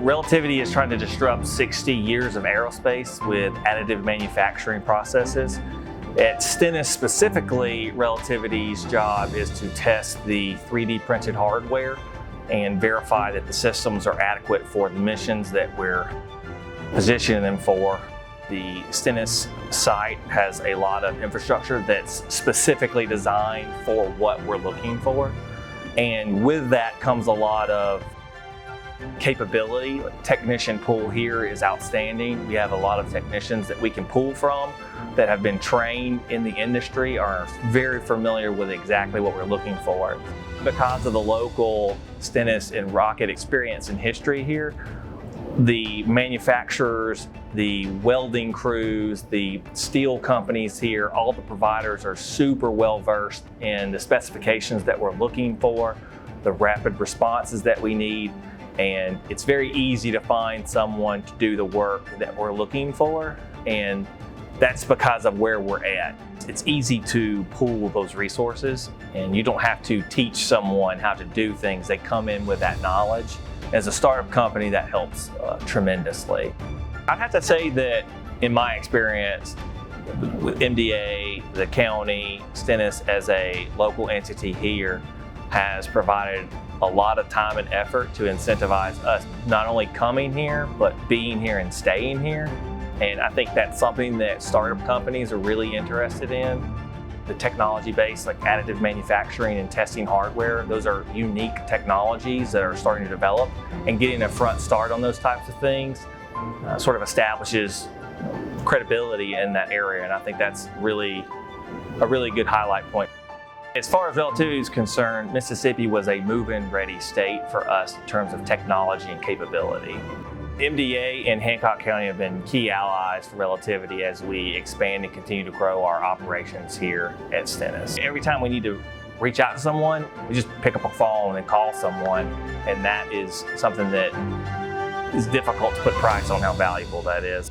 Relativity is trying to disrupt 60 years of aerospace with additive manufacturing processes. At Stennis specifically, Relativity's job is to test the 3D printed hardware and verify that the systems are adequate for the missions that we're positioning them for. The Stennis site has a lot of infrastructure that's specifically designed for what we're looking for. And with that comes a lot of capability. Technician pool here is outstanding. We have a lot of technicians that we can pull from that have been trained in the industry, are very familiar with exactly what we're looking for. Because of the local Stennis and rocket experience and history here, the manufacturers, the welding crews, the steel companies here, all the providers are super well versed in the specifications that we're looking for, the rapid responses that we need, and it's very easy to find someone to do the work that we're looking for, and that's because of where we're at. It's easy to pool those resources, and you don't have to teach someone how to do things. They come in with that knowledge. As a startup company, that helps tremendously. I'd have to say that in my experience with MDA, the county, Stennis as a local entity here has provided a lot of time and effort to incentivize us not only coming here, but being here and staying here. And I think that's something that startup companies are really interested in. The technology base, like additive manufacturing and testing hardware, those are unique technologies that are starting to develop, and getting a front start on those types of things sort of establishes credibility in that area, and I think that's a really good highlight point. As far as Relativity is concerned, Mississippi was a move-in ready state for us in terms of technology and capability. MDA and Hancock County have been key allies for Relativity as we expand and continue to grow our operations here at Stennis. Every time we need to reach out to someone, we just pick up a phone and call someone, and that is something that is difficult to put price on how valuable that is.